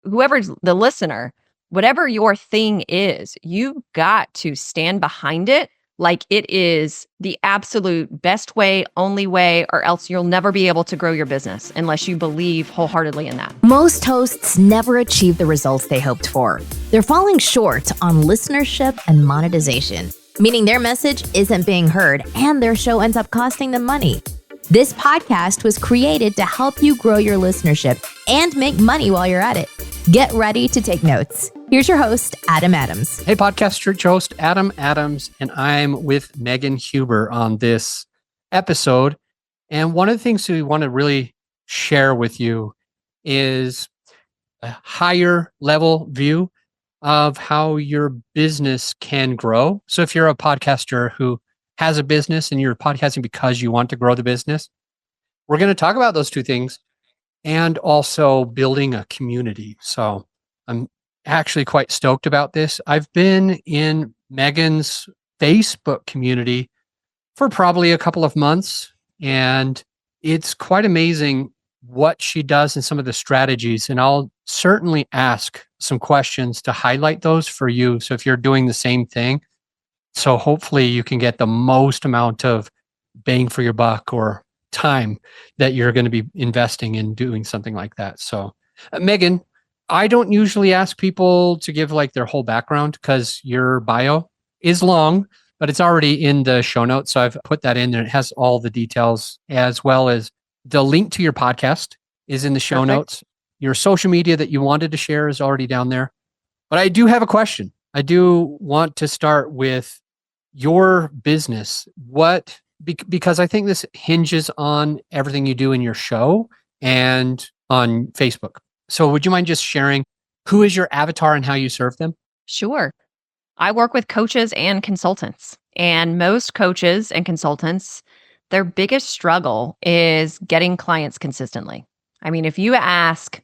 whoever's the listener, whatever your thing is, you've got to stand behind it like it is the absolute best way, only way, or else you'll never be able to grow your business unless you believe wholeheartedly in that. Most hosts never achieve the results they hoped for. They're falling short on listenership and monetization, meaning their message isn't being heard and their show ends up costing them money. This podcast was created to help you grow your listenership and make money while you're at it. Get ready to take notes. Here's your host, Adam Adams. Hey, podcast church host, Adam Adams, and I'm with Megan Huber on this episode. And one of the things we want to really share with you is a higher level view of how your business can grow. So if you're a podcaster who has a business and you're podcasting because you want to grow the business, we're going to talk about those two things and also building a community. So I'm actually quite stoked about this. I've been in Megan's Facebook community for probably a couple of months, and it's quite amazing what she does and some of the strategies. And I'll certainly ask some questions to highlight those for you. So if you're doing the same thing, so hopefully you can get the most amount of bang for your buck or time that you're going to be investing in doing something like that. So Megan, I don't usually ask people to give like their whole background because your bio is long, but it's already in the show notes. So I've put that in there. It has all the details, as well as the link to your podcast is in the show notes. Your social media that you wanted to share is already down there. But I do have a question. I do want to start with your business. Because I think this hinges on everything you do in your show and on Facebook. So would you mind just sharing who is your avatar and how you serve them? Sure. I work with coaches and consultants, and most coaches and consultants, their biggest struggle is getting clients consistently. I mean, if you ask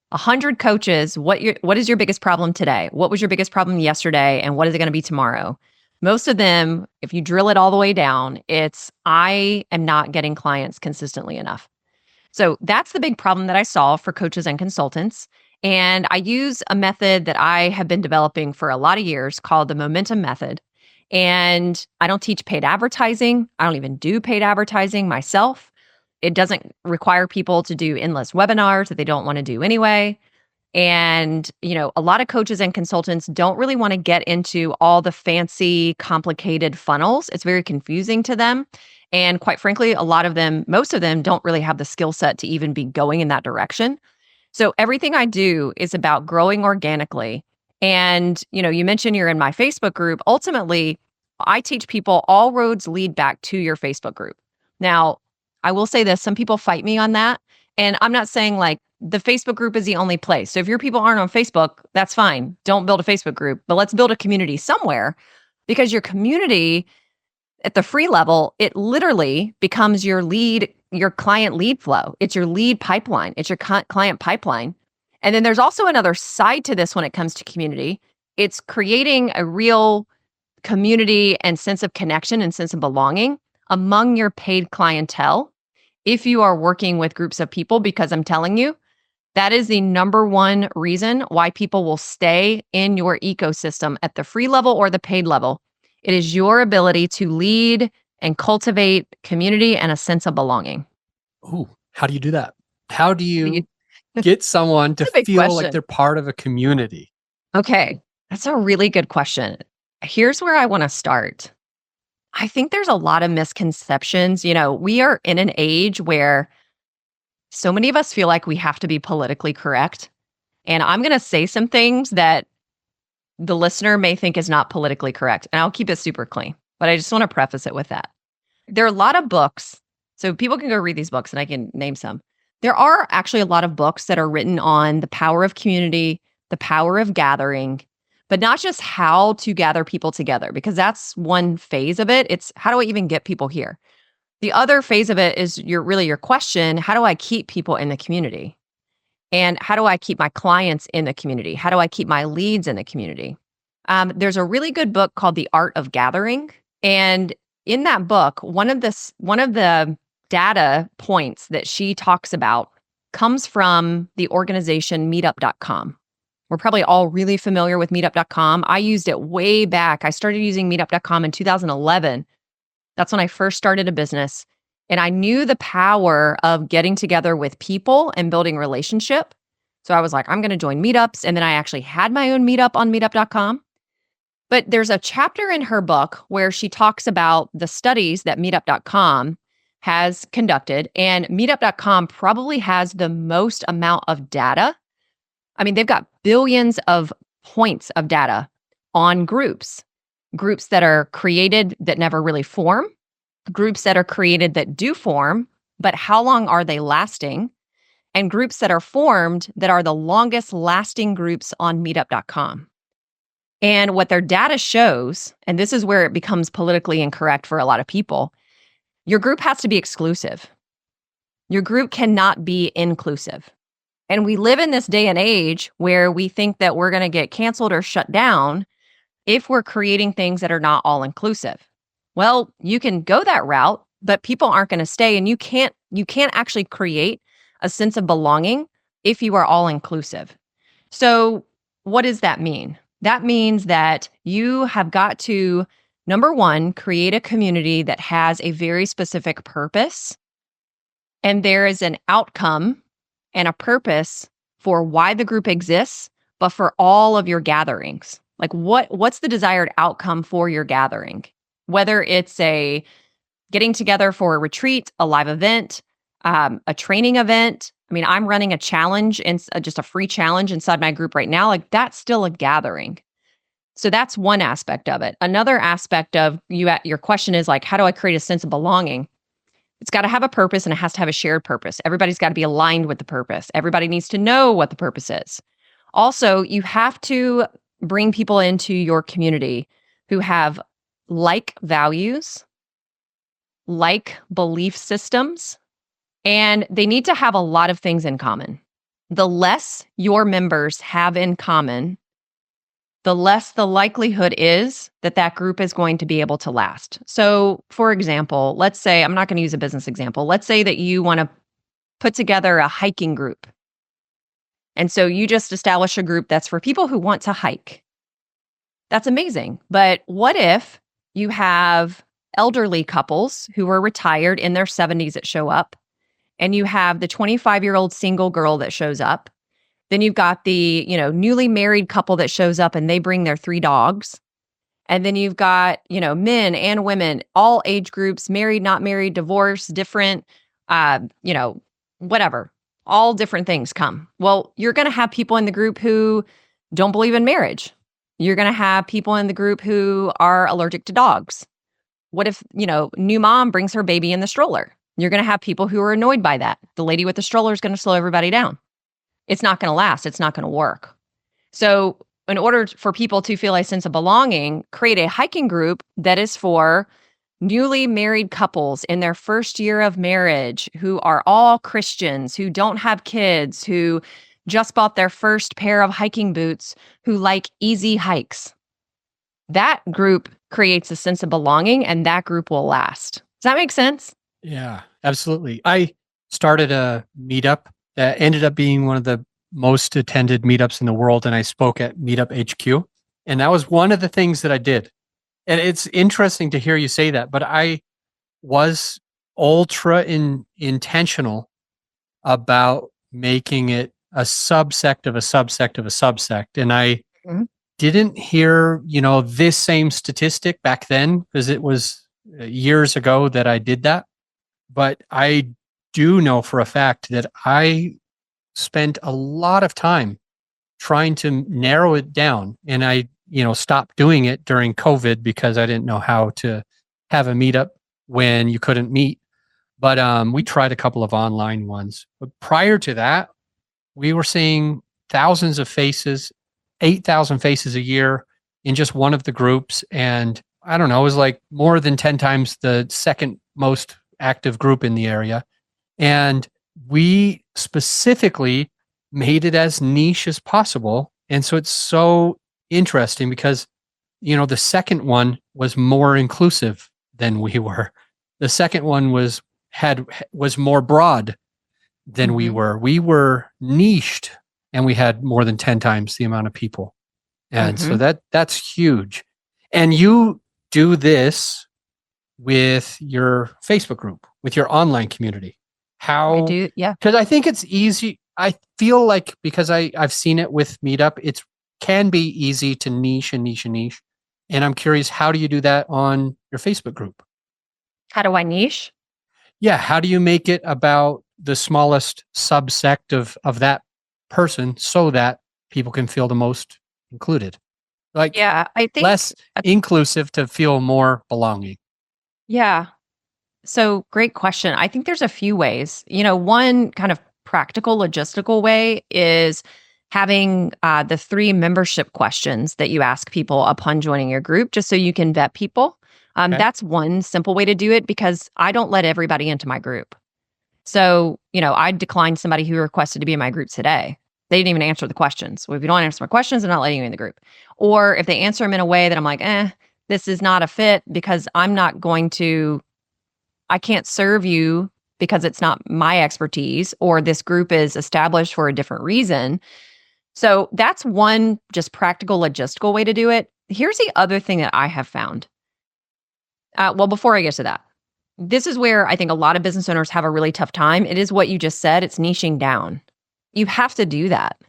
100 coaches, what is your biggest problem today? What was your biggest problem yesterday? And what is it going to be tomorrow? Most of them, if you drill it all the way down, it's, I am not getting clients consistently enough. So that's the big problem that I solve for coaches and consultants. And I use a method that I have been developing for a lot of years called the momentum method. And I don't teach paid advertising. I don't even do paid advertising myself. It doesn't require people to do endless webinars that they don't want to do anyway. And, a lot of coaches and consultants don't really want to get into all the fancy, complicated funnels. It's very confusing to them. And quite frankly, most of them don't really have the skill set to even be going in that direction. So everything I do is about growing organically. And, you mentioned you're in my Facebook group. Ultimately, I teach people all roads lead back to your Facebook group. Now, I will say this, some people fight me on that. And I'm not saying like the Facebook group is the only place. So if your people aren't on Facebook, that's fine. Don't build a Facebook group, but let's build a community somewhere, because your community at the free level, it literally becomes your client lead flow. It's your lead pipeline. It's your client pipeline. And then there's also another side to this when it comes to community. It's creating a real community and sense of connection and sense of belonging among your paid clientele. If you are working with groups of people, because I'm telling you, that is the number one reason why people will stay in your ecosystem at the free level or the paid level. It is your ability to lead and cultivate community and a sense of belonging. Ooh, how do you do that? How do you get someone to feel like they're part of a community? Okay, that's a really good question. Here's where I want to start. I think there's a lot of misconceptions. We are in an age where so many of us feel like we have to be politically correct. And I'm going to say some things that the listener may think is not politically correct. And I'll keep it super clean. But I just want to preface it with that. There are a lot of books. So people can go read these books and I can name some. There are actually a lot of books that are written on the power of community, the power of gathering, but not just how to gather people together, because that's one phase of it. It's how do I even get people here? The other phase of it is your question, how do I keep people in the community? And how do I keep my clients in the community? How do I keep my leads in the community? There's a really good book called The Art of Gathering. And in that book, one of the data points that she talks about comes from the organization Meetup.com. We're probably all really familiar with meetup.com. I used it way back. I started using meetup.com in 2011. That's when I first started a business. And I knew the power of getting together with people and building relationship. So I was like, I'm going to join meetups. And then I actually had my own meetup on meetup.com. But there's a chapter in her book where she talks about the studies that meetup.com has conducted. And meetup.com probably has the most amount of data. I mean, they've got billions of points of data on groups that are created that never really form, groups that are created that do form, but how long are they lasting? And groups that are formed that are the longest lasting groups on meetup.com. And what their data shows, and this is where it becomes politically incorrect for a lot of people, your group has to be exclusive. Your group cannot be inclusive. And we live in this day and age where we think that we're going to get canceled or shut down if we're creating things that are not all inclusive. Well, you can go that route, but people aren't going to stay, and you can't actually create a sense of belonging if you are all inclusive. So what does that mean? That means that you have got to, number one, create a community that has a very specific purpose, and there is an outcome and a purpose for why the group exists, but for all of your gatherings. Like what's the desired outcome for your gathering? Whether it's a getting together for a retreat, a live event, a training event. I mean, I'm running a challenge and just a free challenge inside my group right now. Like that's still a gathering. So that's one aspect of it. Another aspect of your question is like, how do I create a sense of belonging? It's got to have a purpose, and it has to have a shared purpose. Everybody's got to be aligned with the purpose. Everybody needs to know what the purpose is. Also, you have to bring people into your community who have like values, like belief systems, and they need to have a lot of things in common. The less your members have in common, the less the likelihood is that that group is going to be able to last. So, for example, let's say, I'm not going to use a business example. Let's say that you want to put together a hiking group. And so you just establish a group that's for people who want to hike. That's amazing. But what if you have elderly couples who are retired in their 70s that show up, and you have the 25-year-old single girl that shows up? Then you've got the, newly married couple that shows up and they bring their 3 dogs. And then you've got, men and women, all age groups, married, not married, divorced, different, whatever. All different things come. Well, you're going to have people in the group who don't believe in marriage. You're going to have people in the group who are allergic to dogs. What if, new mom brings her baby in the stroller? You're going to have people who are annoyed by that. The lady with the stroller is going to slow everybody down. It's not going to last. It's not going to work. So in order for people to feel a sense of belonging, create a hiking group that is for newly married couples in their first year of marriage who are all Christians, who don't have kids, who just bought their first pair of hiking boots, who like easy hikes. That group creates a sense of belonging, and that group will last. Does that make sense? Yeah, absolutely. I started a meetup that ended up being one of the most attended meetups in the world. And I spoke at Meetup HQ. And that was one of the things that I did. And it's interesting to hear you say that, but I was ultra intentional about making it a subsect of a subsect of a subsect. And I didn't hear, this same statistic back then, because it was years ago that I did that. But I do know for a fact that I spent a lot of time trying to narrow it down. And I, stopped doing it during COVID because I didn't know how to have a meetup when you couldn't meet. But we tried a couple of online ones. But prior to that, we were seeing thousands of faces, 8,000 faces a year in just one of the groups. And I don't know, it was like more than 10 times the second most active group in the area. And we specifically made it as niche as possible. And so it's so interesting because, the second one was more inclusive than we were. The second one was more broad than we were. We were niched and we had more than 10 times the amount of people. And so Mhm. that's huge. And you do this with your Facebook group, with your online community. I How, do, yeah. because I think it's easy. I feel like because I've seen it with Meetup, it can be easy to niche and niche and niche. And I'm curious, how do you do that on your Facebook group? How do I niche? Yeah, how do you make it about the smallest subsect of that person so that people can feel the most included? Like Yeah, I think less inclusive to feel more belonging. yeah. So, great question. I think there's a few ways. One kind of practical, logistical way is having the 3 membership questions that you ask people upon joining your group, just so you can vet people. Okay. That's one simple way to do it because I don't let everybody into my group. So, I declined somebody who requested to be in my group today. They didn't even answer the questions. Well, if you don't answer my questions, I'm not letting you in the group. Or if they answer them in a way that I'm like, this is not a fit because I can't serve you because it's not my expertise, or this group is established for a different reason. So that's one just practical, logistical way to do it. Here's the other thing that I have found. Well, before I get to that, this is where I think a lot of business owners have a really tough time. It is what you just said, it's niching down. You have to do that.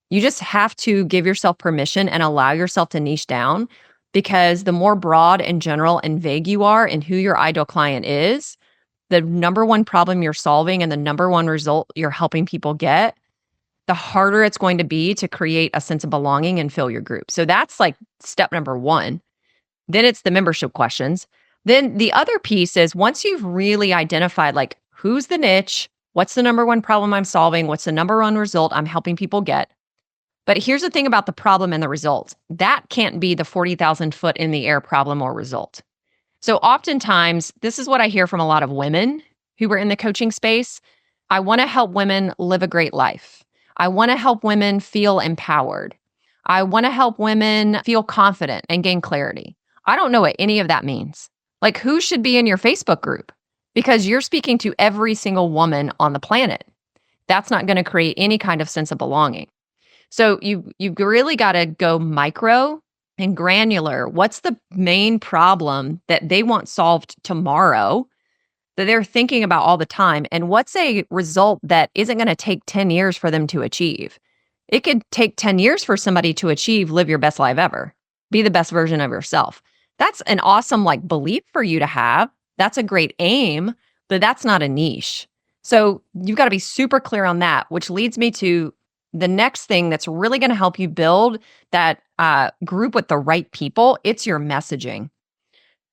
You just have to give yourself permission and allow yourself to niche down, because the more broad and general and vague you are in who your ideal client is, the number one problem you're solving and the number one result you're helping people get, the harder it's going to be to create a sense of belonging and fill your group. So that's like step number 1. Then it's the membership questions. Then the other piece is, once you've really identified like who's the niche, what's the number one problem I'm solving, what's the number one result I'm helping people get. But here's the thing about the problem and the result. That can't be the 40,000 foot in the air problem or result. So oftentimes, this is what I hear from a lot of women who are in the coaching space. I want to help women live a great life. I want to help women feel empowered. I want to help women feel confident and gain clarity. I don't know what any of that means. Like, who should be in your Facebook group? Because you're speaking to every single woman on the planet. That's not going to create any kind of sense of belonging. So you've really got to go micro and granular. What's the main problem that they want solved tomorrow that they're thinking about all the time? And what's a result that isn't going to take 10 years for them to achieve? It could take 10 years for somebody to achieve live your best life ever, be the best version of yourself. That's an awesome belief for you to have. That's a great aim, but that's not a niche. So you've got to be super clear on that, which leads me to the next thing that's really going to help you build that group with the right people. It's your messaging.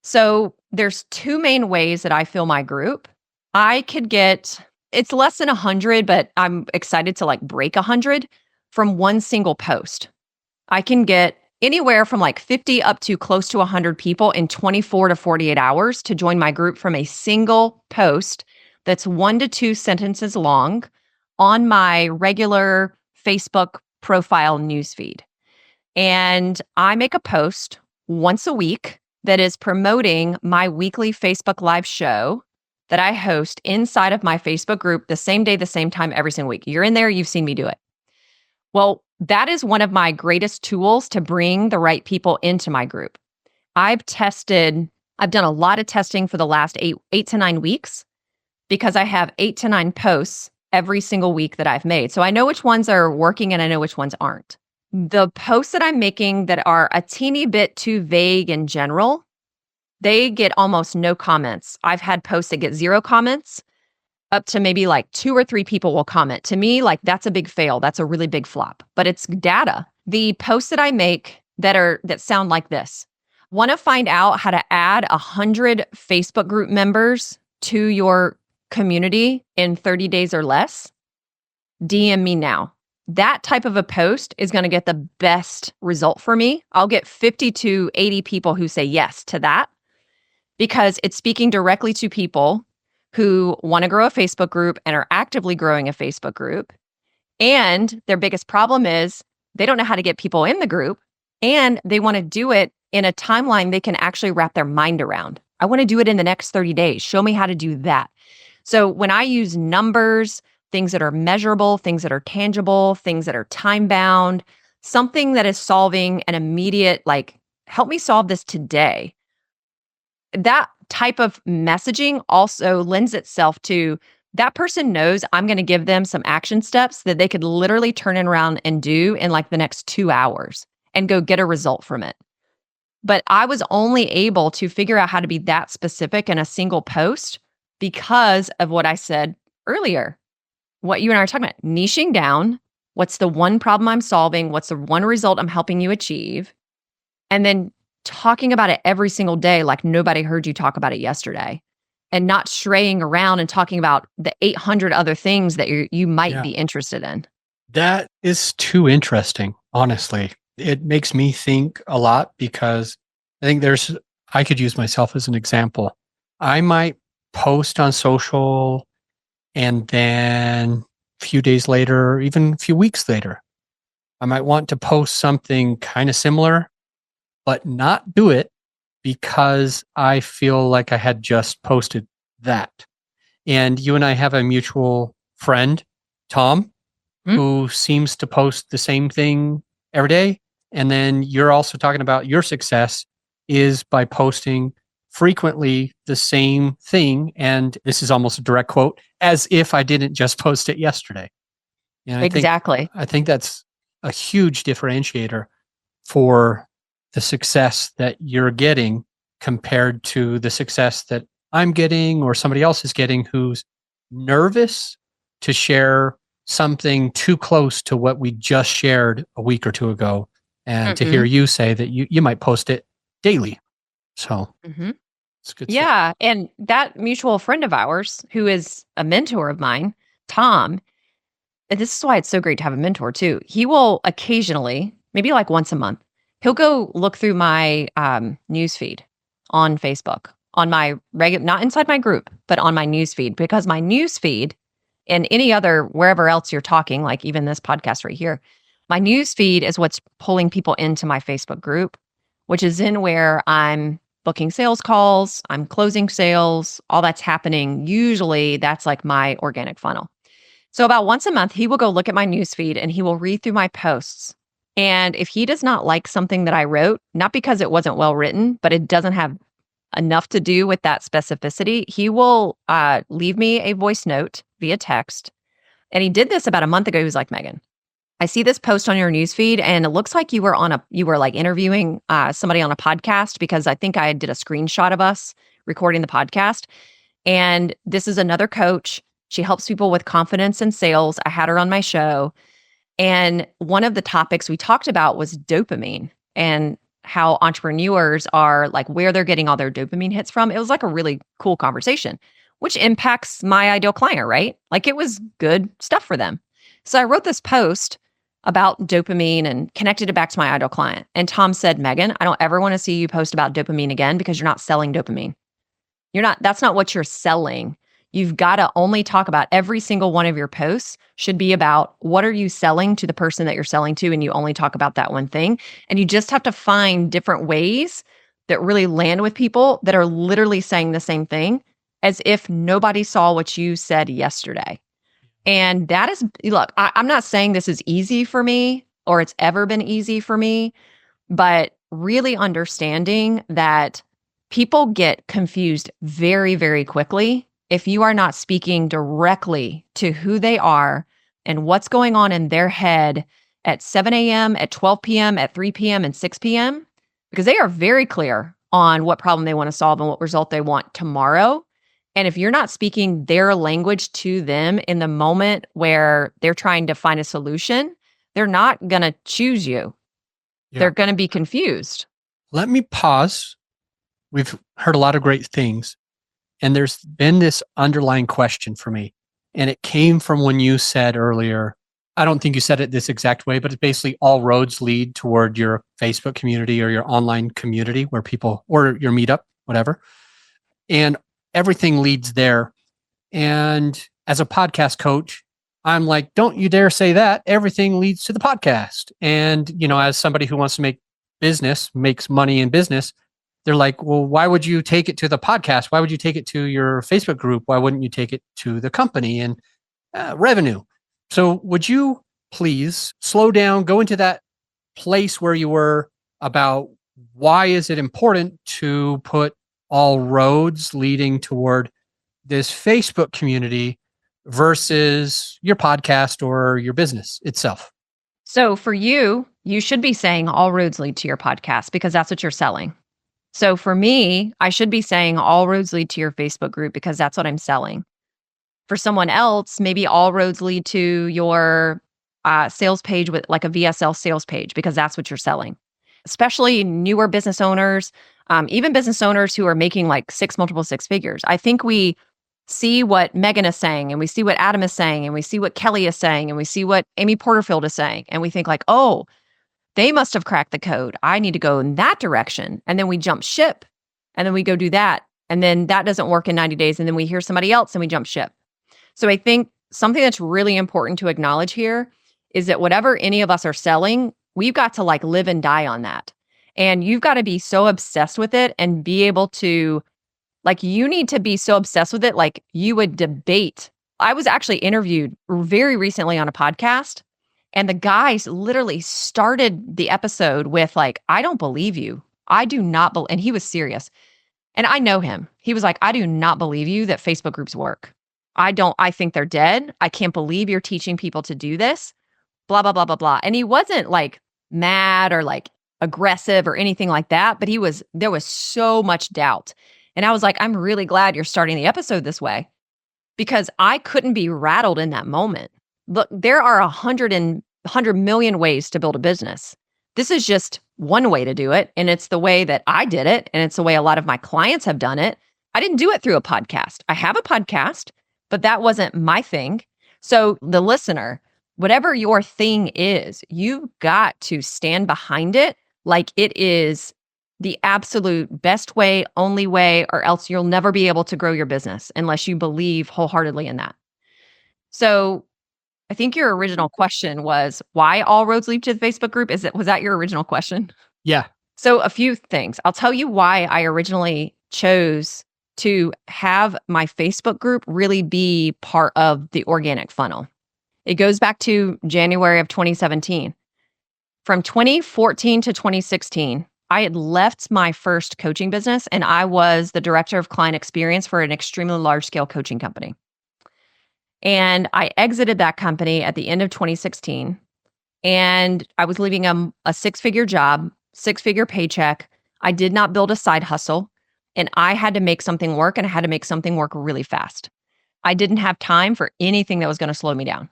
So there's 2 main ways that I fill my group. It's less than 100, but I'm excited to break 100 from one single post. I can get anywhere from 50 up to close to 100 people in 24 to 48 hours to join my group from a single post that's 1 to 2 sentences long on my regular Facebook profile newsfeed. And I make a post once a week that is promoting my weekly Facebook Live show that I host inside of my Facebook group the same day, the same time, every single week. You're in there, you've seen me do it. Well, that is one of my greatest tools to bring the right people into my group. I've done a lot of testing for the last 8 to 9 weeks, because I have 8 to 9 posts every single week that I've made. So I know which ones are working and I know which ones aren't. The posts that I'm making that are a teeny bit too vague and general, they get almost no comments. I've had posts that get 0 comments, up to maybe 2 or 3 people will comment. To me, that's a big fail. That's a really big flop, but it's data. The posts that I make that sound like this: want to find out how to add 100 Facebook group members to your community in 30 days or less? DM me now. That type of a post is going to get the best result for me. I'll get 50 to 80 people who say yes to that, because it's speaking directly to people who want to grow a Facebook group and are actively growing a Facebook group. And their biggest problem is they don't know how to get people in the group, and they want to do it in a timeline they can actually wrap their mind around. I want to do it in the next 30 days. Show me how to do that. So when I use numbers, things that are measurable, things that are tangible, things that are time bound, something that is solving an immediate, like, help me solve this today. That type of messaging also lends itself to that person knows I'm going to give them some action steps that they could literally turn it around and do in like the next 2 hours and go get a result from it. But I was only able to figure out how to be that specific in a single post because of what I said earlier. What you and I are talking about, niching down. What's the one problem I'm solving? What's the one result I'm helping you achieve? And then talking about it every single day like nobody heard you talk about it yesterday, and not straying around and talking about the 800 other things that you might be interested in. That is too interesting, honestly. It makes me think a lot because I think I could use myself as an example. I might post on social and then a few days later, even a few weeks later, I might want to post something kind of similar, but not do it because I feel like I had just posted that. And you and I have a mutual friend, Tom, who seems to post the same thing every day. And then you're also talking about your success is by posting frequently the same thing. And this is almost a direct quote, as if I didn't just post it yesterday. And Exactly. I think that's a huge differentiator for the success that you're getting compared to the success that I'm getting or somebody else is getting who's nervous to share something too close to what we just shared a week or two ago. And to hear you say that you might post it daily. So it's good stuff. Yeah. And that mutual friend of ours, who is a mentor of mine, Tom, and this is why it's so great to have a mentor too. He will occasionally, maybe like once a month, he'll go look through my news feed on Facebook, on my regular, not inside my group, but on my news feed, because my news feed and any other, wherever else you're talking, like even this podcast right here, my news feed is what's pulling people into my Facebook group, which is in where I'm booking sales calls, I'm closing sales, all that's happening. Usually that's like my organic funnel. So about once a month, he will go look at my newsfeed and he will read through my posts. And if he does not like something that I wrote, not because it wasn't well written, but it doesn't have enough to do with that specificity, he will leave me a voice note via text. And he did this about a month ago. He was like, Megan, I see this post on your newsfeed, and it looks like you were like interviewing somebody on a podcast, because I think I did a screenshot of us recording the podcast. And this is another coach. She helps people with confidence and sales. I had her on my show. And one of the topics we talked about was dopamine and how entrepreneurs are like where they're getting all their dopamine hits from. It was like a really cool conversation, which impacts my ideal client, right? Like it was good stuff for them. So I wrote this post about dopamine and connected it back to my ideal client. And Tom said, Megan, I don't ever want to see you post about dopamine again because you're not selling dopamine. That's not what you're selling. You've got to only talk about every single one of your posts should be about what are you selling to the person that you're selling to, and you only talk about that one thing. And you just have to find different ways that really land with people that are literally saying the same thing as if nobody saw what you said yesterday. And that is, look, I'm not saying this is easy for me or it's ever been easy for me, but really understanding that people get confused very, very quickly if you are not speaking directly to who they are and what's going on in their head at 7 a.m., at 12 p.m., at 3 p.m., and 6 p.m., because they are very clear on what problem they want to solve and what result they want tomorrow. And if you're not speaking their language to them in the moment where they're trying to find a solution, they're not going to choose you. Yeah. They're going to be confused. Let me pause. We've heard a lot of great things. And there's been this underlying question for me. And it came from when you said earlier, I don't think you said it this exact way, but it's basically all roads lead toward your Facebook community or your online community where people, or your Meetup, whatever. And everything leads there. And as a podcast coach, I'm like, don't you dare say that. Everything leads to the podcast. And, as somebody who wants to makes money in business, they're like, well, why would you take it to the podcast? Why would you take it to your Facebook group? Why wouldn't you take it to the company? And revenue. So would you please slow down, go into that place where you were about why is it important to put all roads leading toward this Facebook community versus your podcast or your business itself? So for you, you should be saying all roads lead to your podcast because that's what you're selling. So for me, I should be saying all roads lead to your Facebook group because that's what I'm selling. For someone else, maybe all roads lead to your sales page with like a VSL sales page because that's what you're selling. Especially newer business owners, even business owners who are making like multiple six figures. I think we see what Megan is saying and we see what Adam is saying and we see what Kelly is saying and we see what Amy Porterfield is saying. And we think like, oh, they must have cracked the code. I need to go in that direction. And then we jump ship and then we go do that. And then that doesn't work in 90 days. And then we hear somebody else and we jump ship. So I think something that's really important to acknowledge here is that whatever any of us are selling, we've got to like live and die on that. And you've got to be so obsessed with it and be able to, like, you need to be so obsessed with it, like you would debate. I was actually interviewed very recently on a podcast, and the guys literally started the episode with like, I don't believe you. I do not believe, and he was serious. And I know him. He was like, I do not believe you that Facebook groups work. I think they're dead. I can't believe you're teaching people to do this. Blah, blah, blah, blah, blah. And he wasn't like mad or like aggressive or anything like that, but there was so much doubt. And I was like, I'm really glad you're starting the episode this way because I couldn't be rattled in that moment. Look, there are 100 million ways to build a business. This is just one way to do it. And it's the way that I did it. And it's the way a lot of my clients have done it. I didn't do it through a podcast. I have a podcast, but that wasn't my thing. So the listener, whatever your thing is, you've got to stand behind it like it is the absolute best way, only way, or else you'll never be able to grow your business unless you believe wholeheartedly in that. So I think your original question was why all roads lead to the Facebook group. Was that your original question? Yeah. So a few things. I'll tell you why I originally chose to have my Facebook group really be part of the organic funnel. It goes back to January of 2017. From 2014 to 2016, I had left my first coaching business and I was the director of client experience for an extremely large scale coaching company. And I exited that company at the end of 2016. And I was leaving a six-figure job, six-figure paycheck. I did not build a side hustle. And I had to make something work, and I had to make something work really fast. I didn't have time for anything that was going to slow me down.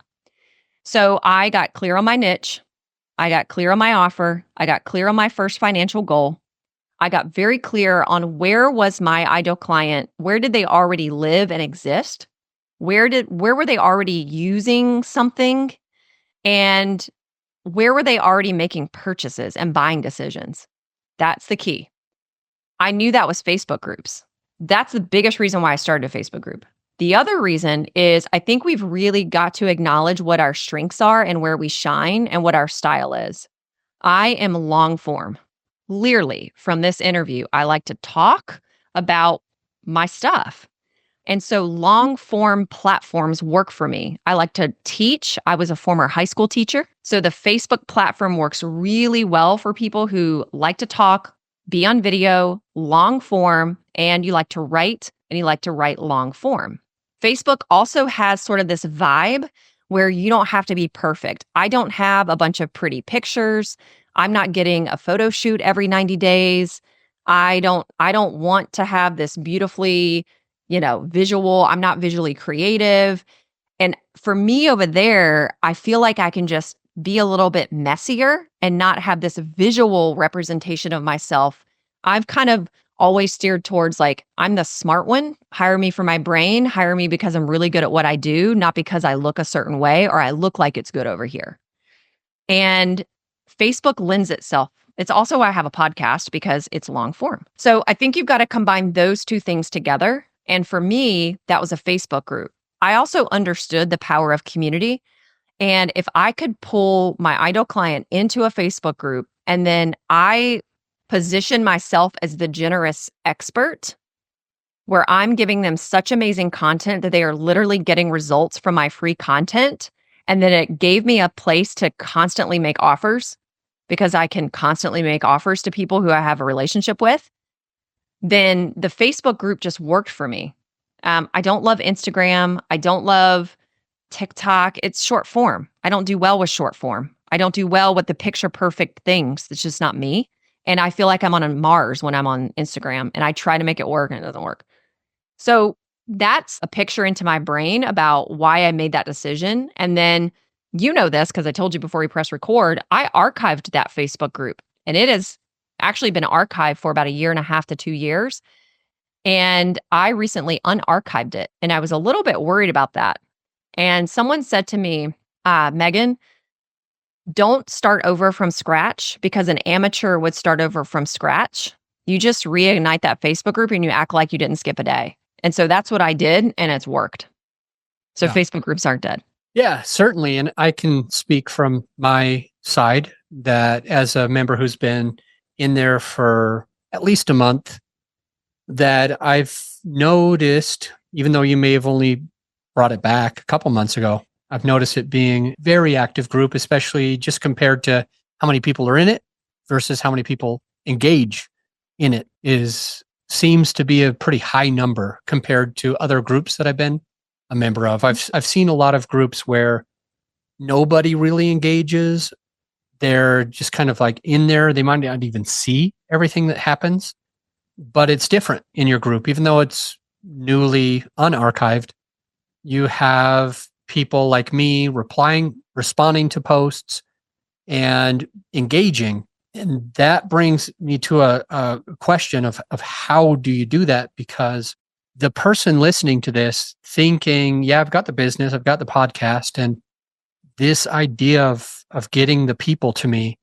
So I got clear on my niche. I got clear on my offer. I got clear on my first financial goal. I got very clear on where was my ideal client, where did they already live and exist? Where were they already using something? And where were they already making purchases and buying decisions? That's the key. I knew that was Facebook groups. That's the biggest reason why I started a Facebook group. The other reason is I think we've really got to acknowledge what our strengths are and where we shine and what our style is. I am long form. Clearly, from this interview, I like to talk about my stuff. And so long form platforms work for me. I like to teach. I was a former high school teacher. So the Facebook platform works really well for people who like to talk, be on video, long form, and you like to write long form. Facebook also has sort of this vibe where you don't have to be perfect. I don't have a bunch of pretty pictures. I'm not getting a photo shoot every 90 days. I don't want to have this beautifully, visual. I'm not visually creative. And for me over there, I feel like I can just be a little bit messier and not have this visual representation of myself. I've kind of always steered towards like, I'm the smart one. Hire me for my brain. Hire me because I'm really good at what I do, not because I look a certain way or I look like it's good over here. And Facebook lends itself. It's also why I have a podcast because it's long form. So I think you've got to combine those two things together. And for me, that was a Facebook group. I also understood the power of community. And if I could pull my ideal client into a Facebook group and then I position myself as the generous expert, where I'm giving them such amazing content that they are literally getting results from my free content. And then it gave me a place to constantly make offers because I can constantly make offers to people who I have a relationship with. Then the Facebook group just worked for me. I don't love Instagram. I don't love TikTok. It's short form. I don't do well with short form. I don't do well with the picture perfect things. It's just not me. And I feel like I'm on a Mars when I'm on Instagram and I try to make it work and it doesn't work. So that's a picture into my brain about why I made that decision. And then you know this because I told you before we press record, I archived that Facebook group and it has actually been archived for about 1.5 to 2 years. And I recently unarchived it and I was a little bit worried about that. And someone said to me, Megan, don't start over from scratch because an amateur would start over from scratch. You just reignite that Facebook group and you act like you didn't skip a day. And so that's what I did and it's worked. So Yeah. Facebook groups aren't dead. Yeah, certainly. And I can speak from my side that as a member who's been in there for at least a month, that I've noticed, even though you may have only brought it back a couple months ago, I've noticed it being a very active group, especially just compared to how many people are in it versus how many people engage in it seems to be a pretty high number compared to other groups that I've been a member of. I've seen a lot of groups where nobody really engages. They're just kind of like in there. They might not even see everything that happens, but it's different in your group. Even though it's newly unarchived, you have people like me responding to posts and engaging. And that brings me to a question of how do you do that? Because the person listening to this thinking, yeah, I've got the business, I've got the podcast, and this idea of getting the people to me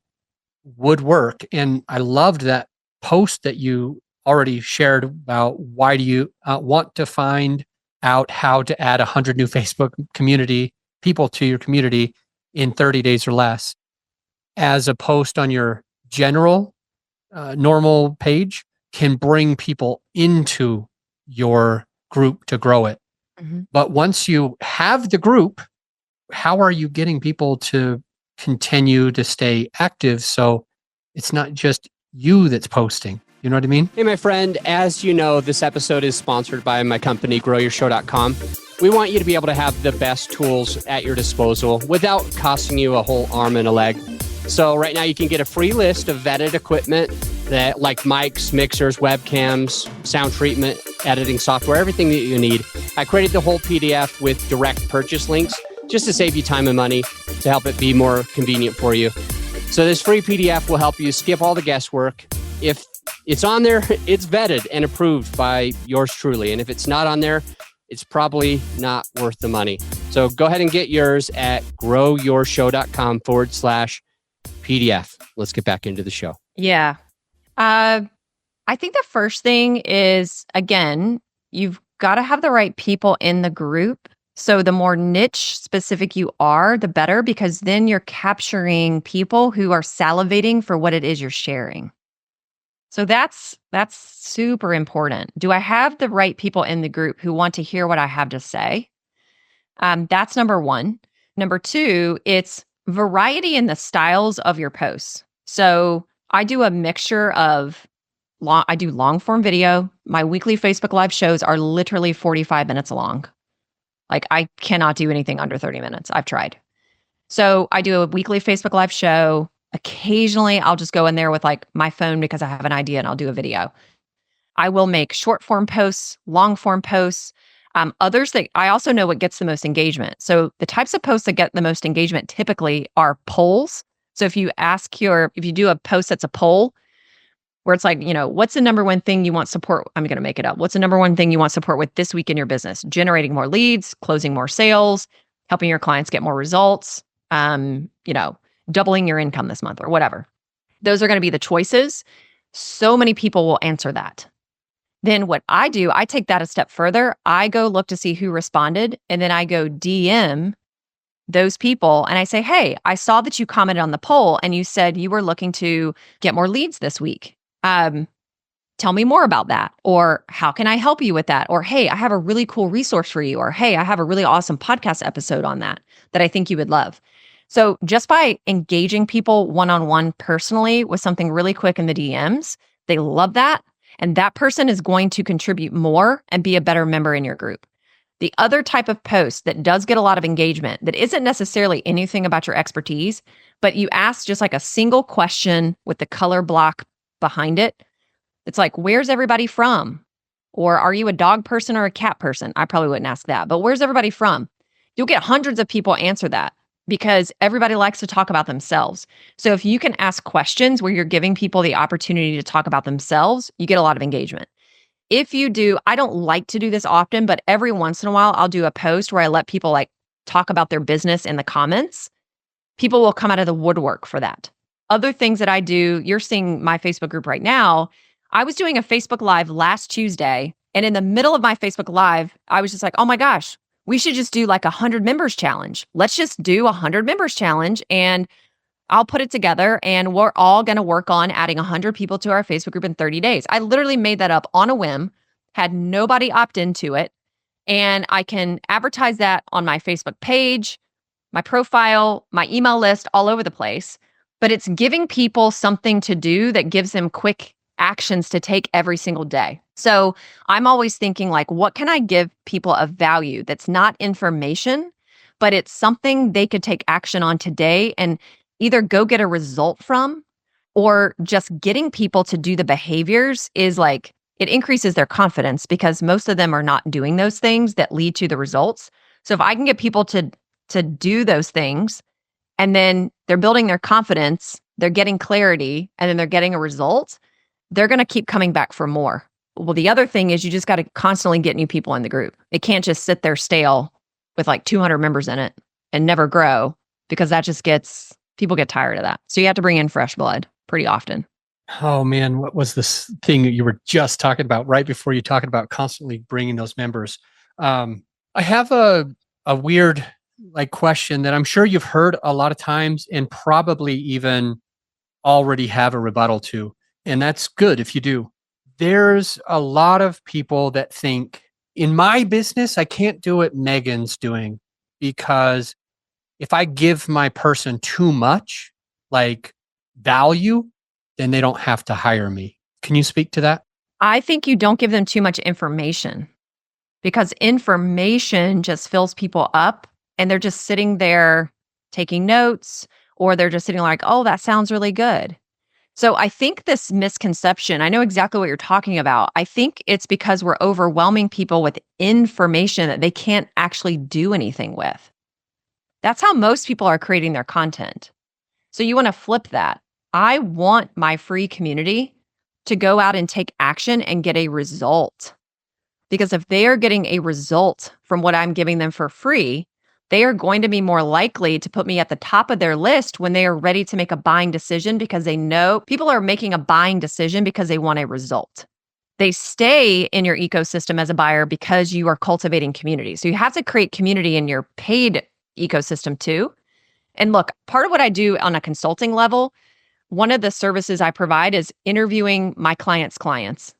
would work. And I loved that post that you already shared about why do you want to find out how to add 100 new Facebook community people to your community in 30 days or less as a post on your general normal page can bring people into your group to grow it. Mm-hmm. But once you have the group, how are you getting people to continue to stay active? So it's not just you that's posting. You know what I mean? Hey, my friend, as you know, this episode is sponsored by my company, growyourshow.com. We want you to be able to have the best tools at your disposal without costing you a whole arm and a leg. So right now you can get a free list of vetted equipment that like mics, mixers, webcams, sound treatment, editing software, everything that you need. I created the whole PDF with direct purchase links just to save you time and money, to help it be more convenient for you. So this free PDF will help you skip all the guesswork. If it's on there, it's vetted and approved by yours truly. And if it's not on there, it's probably not worth the money. So go ahead and get yours at growyourshow.com/PDF. Let's get back into the show. Yeah. I think the first thing is, again, you've got to have the right people in the group. So the more niche specific you are, the better, because then you're capturing people who are salivating for what it is you're sharing. So that's super important. Do I have the right people in the group who want to hear what I have to say? That's number one. Number two, it's variety in the styles of your posts. So I do a mixture of I do long form video. My weekly Facebook Live shows are literally 45 minutes long. Like I cannot do anything under 30 minutes. I've tried. So I do a weekly Facebook Live show. Occasionally, I'll just go in there with like my phone because I have an idea and I'll do a video. I will make short form posts, long form posts, others that I also know what gets the most engagement. So the types of posts that get the most engagement typically are polls. So if you do a post that's a poll, where it's like, what's the number one thing you want support? I'm going to make it up. What's the number one thing you want support with this week in your business? Generating more leads, closing more sales, helping your clients get more results, doubling your income this month or whatever. Those are going to be the choices. So many people will answer that. Then what I do, I take that a step further. I go look to see who responded, and then I go DM those people and I say, hey, I saw that you commented on the poll and you said you were looking to get more leads this week. tell me more about that. Or how can I help you with that? Or, hey, I have a really cool resource for you. Or, hey, I have a really awesome podcast episode on that I think you would love. So just by engaging people one-on-one personally with something really quick in the DMs, they love that. And that person is going to contribute more and be a better member in your group. The other type of post that does get a lot of engagement that isn't necessarily anything about your expertise, but you ask just like a single question with the color block behind it. It's like, where's everybody from? Or are you a dog person or a cat person? I probably wouldn't ask that, but where's everybody from? You'll get hundreds of people answer that because everybody likes to talk about themselves. So if you can ask questions where you're giving people the opportunity to talk about themselves, you get a lot of engagement. If you do, I don't like to do this often, but every once in a while, I'll do a post where I let people like talk about their business in the comments. People will come out of the woodwork for that. Other things that I do, you're seeing my Facebook group right now. I was doing a Facebook Live last Tuesday, and in the middle of my Facebook Live, I was just like, oh my gosh, we should just do like a 100 members challenge. Let's just do a 100 members challenge, and I'll put it together, and we're all going to work on adding 100 people to our Facebook group in 30 days. I literally made that up on a whim, had nobody opt into it, and I can advertise that on my Facebook page, my profile, my email list, all over the place. But it's giving people something to do that gives them quick actions to take every single day. So I'm always thinking like, what can I give people of value that's not information, but it's something they could take action on today and either go get a result from, or just getting people to do the behaviors is like, it increases their confidence because most of them are not doing those things that lead to the results. So if I can get people to do those things, and then they're building their confidence, they're getting clarity, and then they're getting a result, they're going to keep coming back for more. Well, the other thing is you just got to constantly get new people in the group. It can't just sit there stale with like 200 members in it and never grow, because that just people get tired of that. So you have to bring in fresh blood pretty often. Oh man, what was this thing that you were just talking about right before you talking about constantly bringing those members? I have a weird like question that I'm sure you've heard a lot of times and probably even already have a rebuttal to. And that's good if you do. There's a lot of people that think, in my business, I can't do what Megan's doing because if I give my person too much, like value, then they don't have to hire me. Can you speak to that? I think you don't give them too much information, because information just fills people up and they're just sitting there taking notes, or they're just sitting like, oh, that sounds really good. So I think this misconception, I know exactly what you're talking about. I think it's because we're overwhelming people with information that they can't actually do anything with. That's how most people are creating their content. So you want to flip that. I want my free community to go out and take action and get a result. Because if they are getting a result from what I'm giving them for free, they are going to be more likely to put me at the top of their list when they are ready to make a buying decision, because they know people are making a buying decision because they want a result. They stay in your ecosystem as a buyer because you are cultivating community. So you have to create community in your paid ecosystem too. And look, part of what I do on a consulting level, one of the services I provide is interviewing my clients' clients.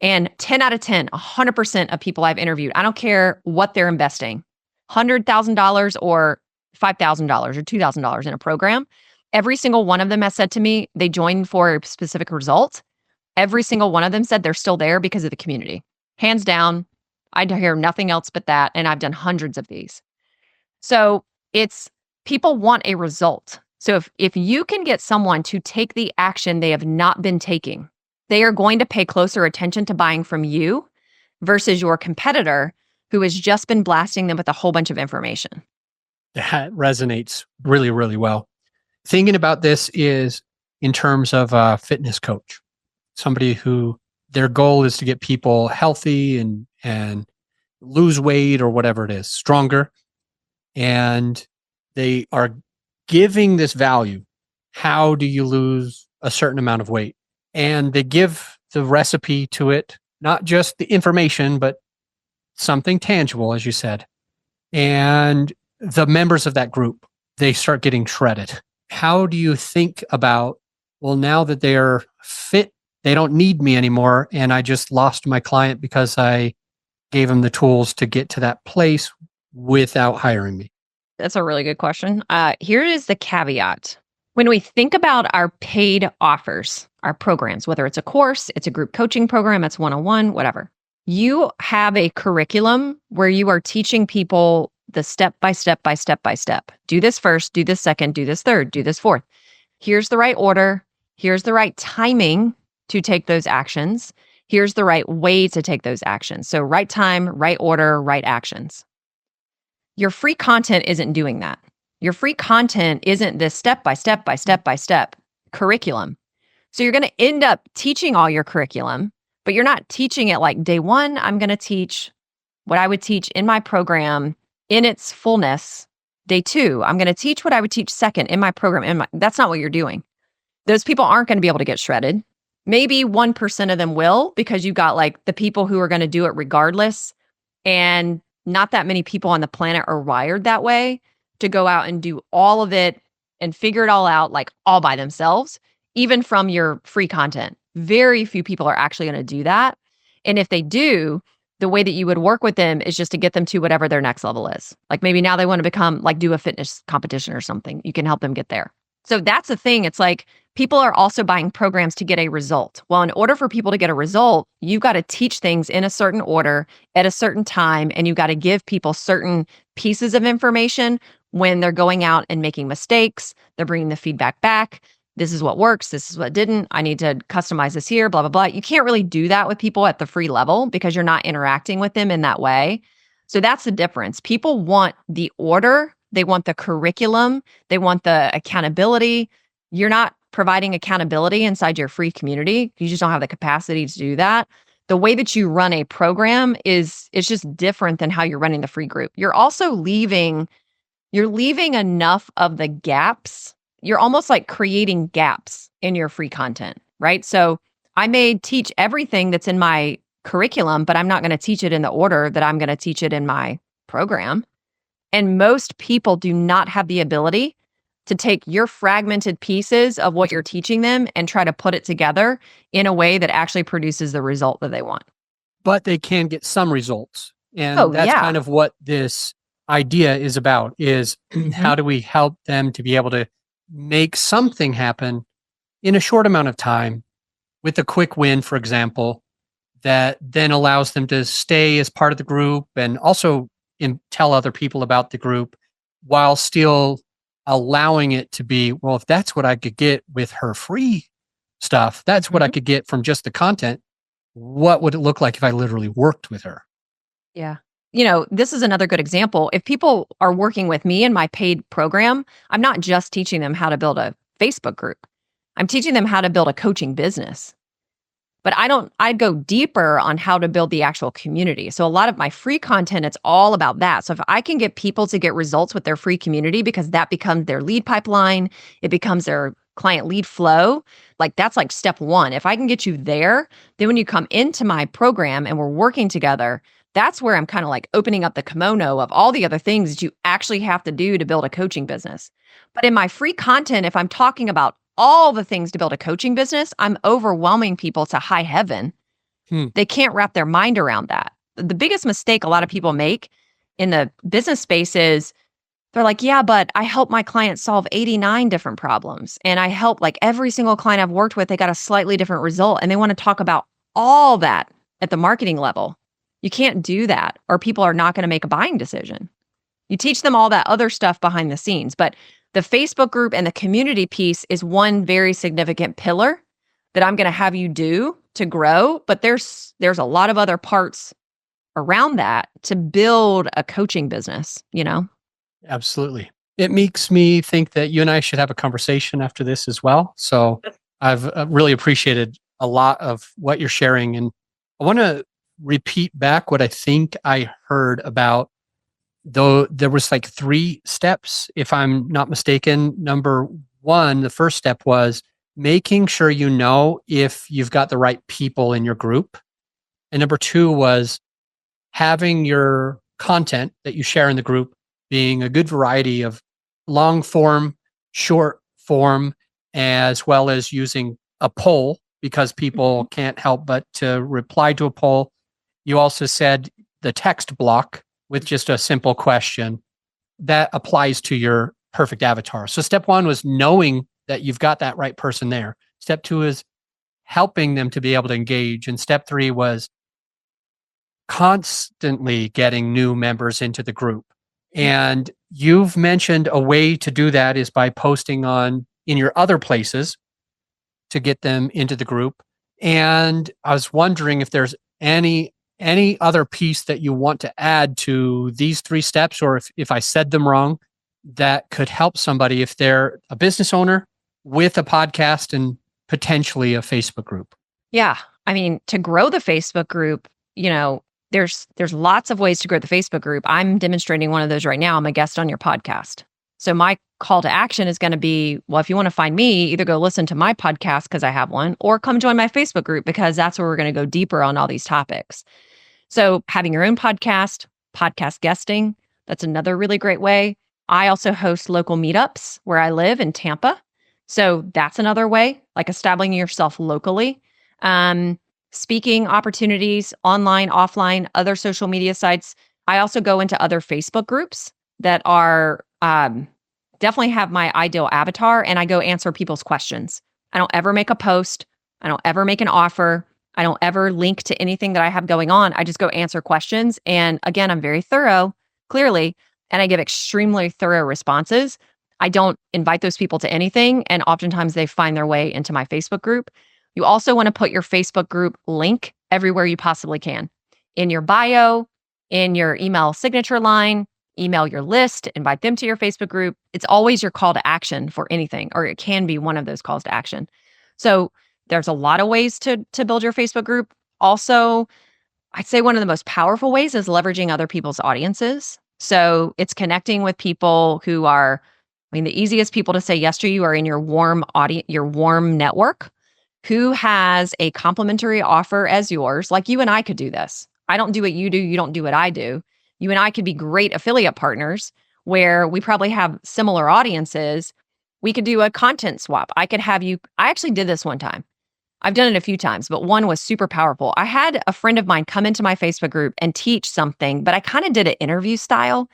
And 10 out of 10, 100% of people I've interviewed, I don't care what they're investing, $100,000 or $5,000 or $2,000 in a program. Every single one of them has said to me they joined for a specific result. Every single one of them said they're still there because of the community. Hands down, I hear nothing else but that. And I've done hundreds of these. So it's people want a result. So if you can get someone to take the action they have not been taking, they are going to pay closer attention to buying from you versus your competitor who has just been blasting them with a whole bunch of information. That resonates really, really well. Thinking about this is in terms of a fitness coach, somebody who their goal is to get people healthy and lose weight or whatever it is, stronger. And they are giving this value. How do you lose a certain amount of weight? And they give the recipe to it, not just the information, but something tangible, as you said. And the members of that group, they start getting shredded. How do you think about, well, now that they are fit, they don't need me anymore. And I just lost my client because I gave them the tools to get to that place without hiring me? That's a really good question. Here is the caveat. When we think about our paid offers, our programs, whether it's a course, it's a group coaching program, it's one-on-one, whatever, you have a curriculum where you are teaching people the step by step by step by step. Do this first, do this second, do this third, do this fourth. Here's the right order. Here's the right timing to take those actions. Here's the right way to take those actions. So right time, right order, right actions. Your free content isn't doing that. Your free content isn't this step by step by step by step curriculum. So you're going to end up teaching all your curriculum, but you're not teaching it like day one, I'm going to teach what I would teach in my program in its fullness. Day two, I'm going to teach what I would teach second in my program. That's not what you're doing. Those people aren't going to be able to get shredded. Maybe 1% of them will, because you got like the people who are going to do it regardless. And not that many people on the planet are wired that way to go out and do all of it and figure it all out like all by themselves, even from your free content. Very few people are actually going to do that. And if they do, the way that you would work with them is just to get them to whatever their next level is. Like maybe now they want to become like do a fitness competition or something. You can help them get there. So that's the thing. It's like people are also buying programs to get a result. Well, in order for people to get a result, you've got to teach things in a certain order at a certain time, and you've got to give people certain pieces of information when they're going out and making mistakes. They're bringing the feedback back. This is what works. This is what didn't. I need to customize this here, blah, blah, blah. You can't really do that with people at the free level because you're not interacting with them in that way. So that's the difference. People want the order. They want the curriculum. They want the accountability. You're not providing accountability inside your free community. You just don't have the capacity to do that. The way that you run a program it's just different than how you're running the free group. You're also leaving enough of the gaps. You're almost like creating gaps in your free content, right? So I may teach everything that's in my curriculum, but I'm not going to teach it in the order that I'm going to teach it in my program. And most people do not have the ability to take your fragmented pieces of what you're teaching them and try to put it together in a way that actually produces the result that they want. But they can get some results. And that's yeah. kind of what this idea is about, is how do we help them to be able to make something happen in a short amount of time with a quick win, for example, that then allows them to stay as part of the group and also tell other people about the group while still allowing it to be, well, if that's what I could get with her free stuff, that's what I could get from just the content. What would it look like if I literally worked with her? Yeah. This is another good example. If people are working with me in my paid program, I'm not just teaching them how to build a Facebook group. I'm teaching them how to build a coaching business. But I go deeper on how to build the actual community. So a lot of my free content, it's all about that. So if I can get people to get results with their free community, because that becomes their lead pipeline, it becomes their client lead flow, like that's like step one. If I can get you there, then when you come into my program and we're working together, that's where I'm kind of like opening up the kimono of all the other things that you actually have to do to build a coaching business. But in my free content, if I'm talking about all the things to build a coaching business, I'm overwhelming people to high heaven. They can't wrap their mind around that. The biggest mistake a lot of people make in the business space is they're like, yeah, but I help my clients solve 89 different problems. And I help like every single client I've worked with, they got a slightly different result. And they want to talk about all that at the marketing level. You can't do that, or people are not going to make a buying decision. You teach them all that other stuff behind the scenes, but the Facebook group and the community piece is one very significant pillar that I'm going to have you do to grow. But there's a lot of other parts around that to build a coaching business, Absolutely. It makes me think that you and I should have a conversation after this as well. So I've really appreciated a lot of what you're sharing. And I want to repeat back what I think I heard about, though there was like 3 steps, if I'm not mistaken. Number 1, the first step was making sure you know if you've got the right people in your group. And number 2 was having your content that you share in the group being a good variety of long form, short form, as well as using a poll because people can't help but to reply to a poll. You also said the text block with just a simple question that applies to your perfect avatar. So step one was knowing that you've got that right person there. Step two is helping them to be able to engage. And step three was constantly getting new members into the group. And you've mentioned a way to do that is by posting in your other places to get them into the group. And I was wondering if there's any other piece that you want to add to these three steps, or if I said them wrong, that could help somebody if they're a business owner with a podcast and potentially a Facebook group. Yeah. I mean, to grow the Facebook group, there's lots of ways to grow the Facebook group. I'm demonstrating one of those right now. I'm a guest on your podcast. So my call to action is going to be, well, if you want to find me, either go listen to my podcast because I have one, or come join my Facebook group because that's where we're going to go deeper on all these topics. So having your own podcast guesting, that's another really great way. I also host local meetups where I live in Tampa. So that's another way, like establishing yourself locally. Speaking opportunities, online, offline, other social media sites. I also go into other Facebook groups that are definitely have my ideal avatar, and I go answer people's questions. I don't ever make a post. I don't ever make an offer. I don't ever link to anything that I have going on. I just go answer questions. And again, I'm very thorough, clearly, and I give extremely thorough responses. I don't invite those people to anything, and oftentimes they find their way into my Facebook group. You also want to put your Facebook group link everywhere you possibly can. In your bio, in your email signature line, email your list, invite them to your Facebook group. It's always your call to action for anything, or it can be one of those calls to action. So there's a lot of ways to build your Facebook group. Also, I'd say one of the most powerful ways is leveraging other people's audiences. So it's connecting with people who are, the easiest people to say yes to you are in your warm audience, your warm network. Who has a complimentary offer as yours? Like you and I could do this. I don't do what you do. You don't do what I do. You and I could be great affiliate partners where we probably have similar audiences. We could do a content swap. I actually did this one time. I've done it a few times, but one was super powerful. I had a friend of mine come into my Facebook group and teach something, but I kind of did it interview style.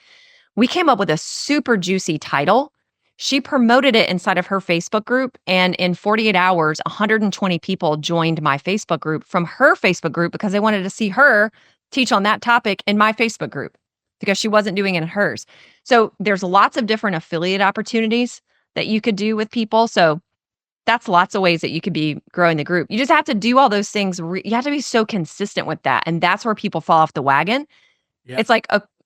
We came up with a super juicy title. She promoted it inside of her Facebook group, and in 48 hours, 120 people joined my Facebook group from her Facebook group because they wanted to see her teach on that topic in my Facebook group because she wasn't doing it in hers. So there's lots of different affiliate opportunities that you could do with people. So that's lots of ways that you could be growing the group. You just have to do all those things. You have to be so consistent with that. And that's where people fall off the wagon. Yeah. It's like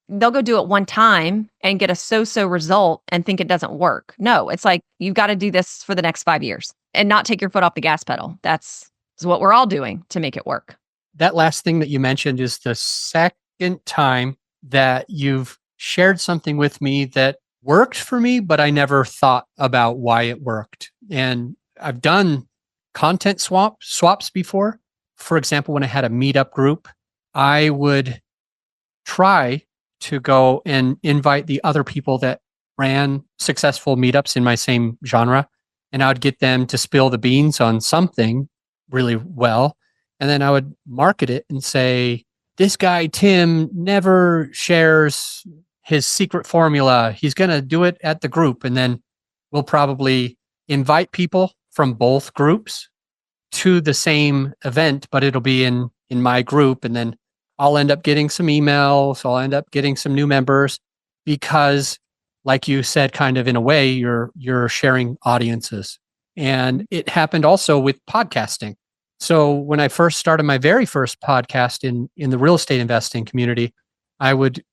they'll go do it one time and get a so-so result and think it doesn't work. No, it's like you've got to do this for the next 5 years and not take your foot off the gas pedal. That's what we're all doing to make it work. That last thing that you mentioned is the second time that you've shared something with me that worked for me, but I never thought about why it worked. And I've done content swaps before. For example, when I had a meetup group, I would try to go and invite the other people that ran successful meetups in my same genre. And I would get them to spill the beans on something really well. And then I would market it and say, this guy, Tim, never shares his secret formula. He's going to do it at the group. And then we'll probably invite people from both groups to the same event, but it'll be in my group. And then I'll end up getting some emails. I'll end up getting some new members because, like you said, kind of in a way, you're sharing audiences. And it happened also with podcasting. So when I first started my very first podcast in the real estate investing community, I would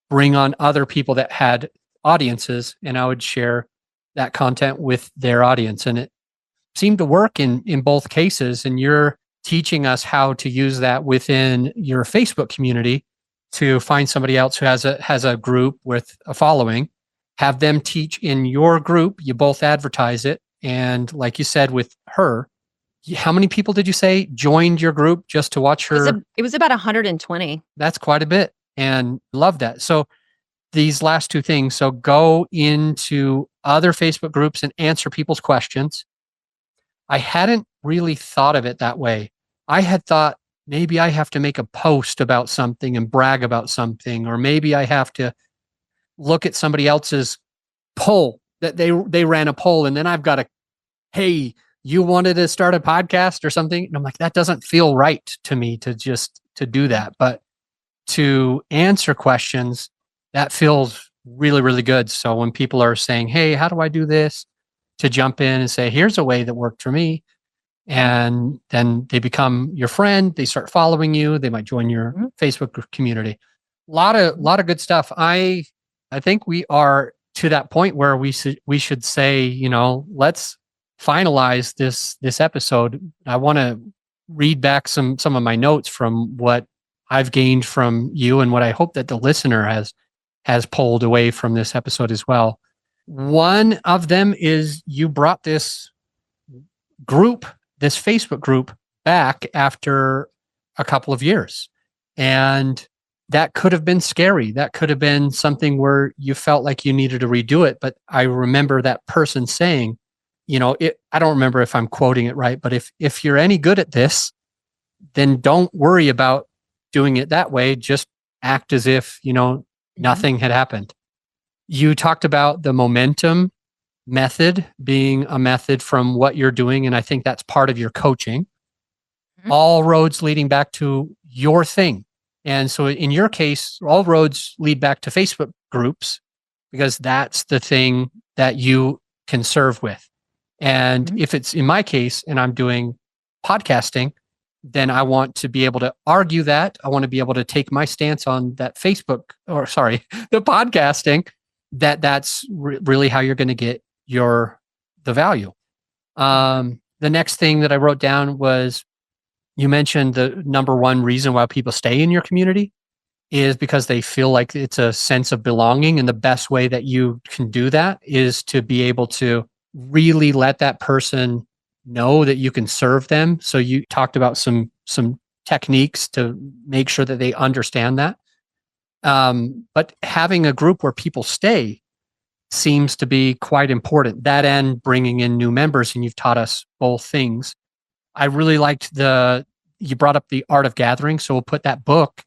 bring on other people that had audiences and I would share that content with their audience. And it seemed to work in both cases. And you're teaching us how to use that within your Facebook community to find somebody else who has a group with a following, have them teach in your group. You both advertise it. And like you said with her, how many people did you say joined your group just to watch her? It was about 120. That's quite a bit. And love that. So these last two things. So go into other Facebook groups and answer people's questions. I hadn't really thought of it that way. I had thought maybe I have to make a post about something and brag about something, or maybe I have to look at somebody else's poll that they ran a poll, and then I've got to, hey, you wanted to start a podcast or something, and I'm like, that doesn't feel right to me to do that. But to answer questions, that feels really, really good. So when people are saying, hey, how do I do this, to jump in and say, here's a way that worked for me. And then they become your friend. They start following you. They might join your Facebook community. Lot of good stuff. I think we are to that point where we should say, let's finalize this episode. I want to read back some of my notes from what I've gained from you and what I hope that the listener has pulled away from this episode as well. One of them is you brought this Facebook group back after a couple of years. And that could have been scary. That could have been something where you felt like you needed to redo it. But I remember that person saying, I don't remember if I'm quoting it right, but if you're any good at this, then don't worry about doing it that way. Just act as if, nothing had happened. You talked about the momentum method being a method from what you're doing. And I think that's part of your coaching. All roads leading back to your thing. And so in your case, all roads lead back to Facebook groups, because that's the thing that you can serve with. And if it's in my case and I'm doing podcasting, then I want to be able to argue that. I want to be able to take my stance on that the podcasting, that's really how you're going to get the value. The next thing that I wrote down was, you mentioned the number one reason why people stay in your community is because they feel like it's a sense of belonging. And the best way that you can do that is to be able to really let that person know that you can serve them. So you talked about some techniques to make sure that they understand that. But having a group where people stay seems to be quite important. That and bringing in new members, and you've taught us both things. I really liked you brought up the art of gathering. So we'll put that book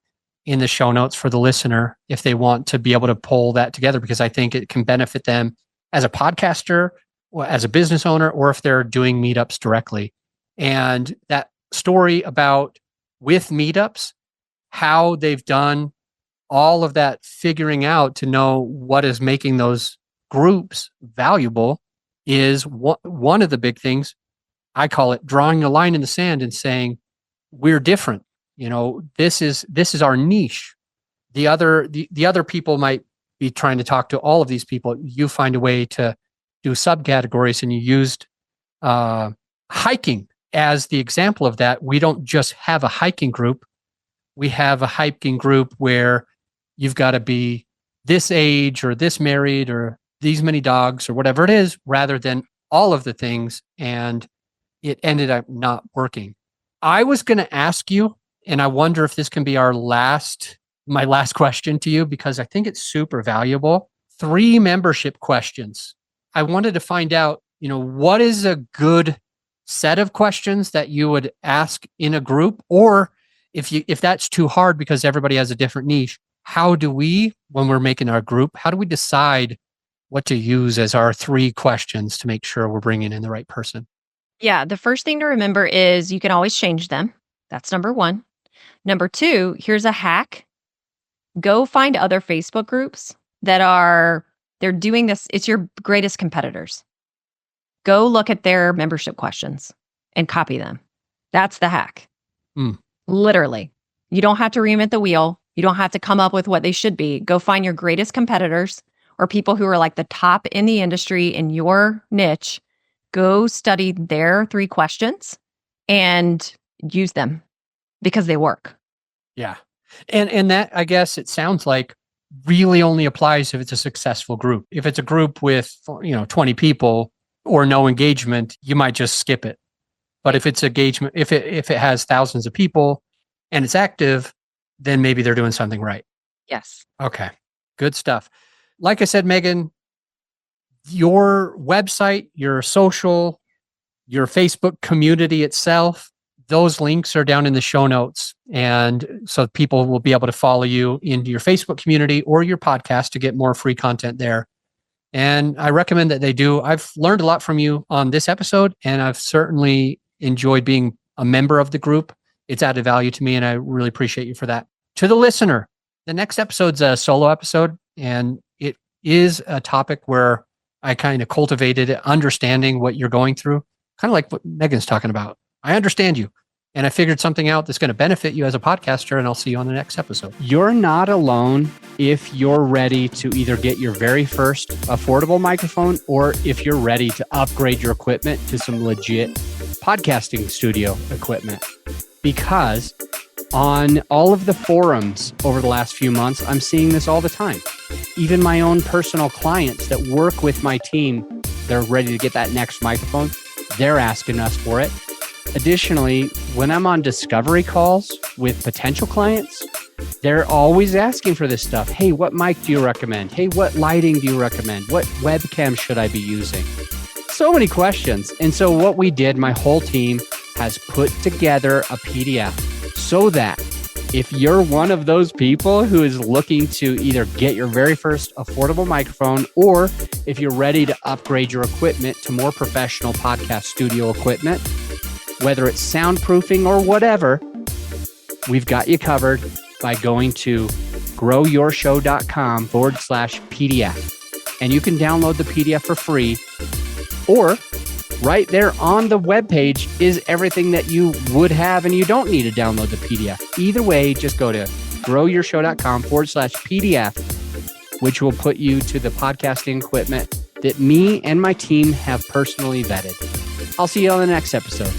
in the show notes for the listener if they want to be able to pull that together, because I think it can benefit them as a podcaster or as a business owner, or if they're doing meetups directly. And that story about with meetups, how they've done all of that figuring out to know what is making those groups valuable is one of the big things. I call it drawing a line in the sand and saying, we're different. This is our niche. The other people might be trying to talk to all of these people. You find a way to do subcategories, and you used hiking as the example of that. We don't just have a hiking group. We have a hiking group where you've got to be this age or this married or these many dogs or whatever it is, rather than all of the things. And it ended up not working. I was going to ask you, and I wonder if this can be my last question to you, because I think it's super valuable. 3 membership questions. I wanted to find out, what is a good set of questions that you would ask in a group, or if that's too hard because everybody has a different niche, how do we, when we're making our group, how do we decide what to use as our 3 questions to make sure we're bringing in the right person? Yeah, the first thing to remember is you can always change them. That's number 1. Number 2, here's a hack. Go find other Facebook groups they're doing this. It's your greatest competitors. Go look at their membership questions and copy them. That's the hack. Literally. You don't have to reinvent the wheel. You don't have to come up with what they should be. Go find your greatest competitors or people who are like the top in the industry in your niche. Go study their 3 questions and use them because they work. Yeah. And that, I guess it sounds like, really only applies if it's a successful group. If it's a group with 20 people or no engagement, you might just skip it. But if it's engagement, if it has thousands of people and it's active, then maybe they're doing something right. Yes. Okay. Good stuff. Like I said, Megan, your website, your social, your Facebook community itself, those links are down in the show notes. And so people will be able to follow you into your Facebook community or your podcast to get more free content there. And I recommend that they do. I've learned a lot from you on this episode, and I've certainly enjoyed being a member of the group. It's added value to me, and I really appreciate you for that. To the listener, the next episode's a solo episode, and it is a topic where I kind of cultivated understanding what you're going through, kind of like what Megan's talking about. I understand you, and I figured something out that's going to benefit you as a podcaster, and I'll see you on the next episode. You're not alone if you're ready to either get your very first affordable microphone or if you're ready to upgrade your equipment to some legit podcasting studio equipment. Because on all of the forums over the last few months, I'm seeing this all the time. Even my own personal clients that work with my team, they're ready to get that next microphone. They're asking us for it. Additionally, when I'm on discovery calls with potential clients, they're always asking for this stuff. Hey, what mic do you recommend? Hey, what lighting do you recommend? What webcam should I be using? So many questions. And so what we did, my whole team has put together a PDF so that if you're one of those people who is looking to either get your very first affordable microphone, or if you're ready to upgrade your equipment to more professional podcast studio equipment, whether it's soundproofing or whatever, we've got you covered by going to growyourshow.com/PDF. And you can download the PDF for free, or right there on the webpage is everything that you would have and you don't need to download the PDF. Either way, just go to growyourshow.com/PDF, which will put you to the podcasting equipment that me and my team have personally vetted. I'll see you on the next episode.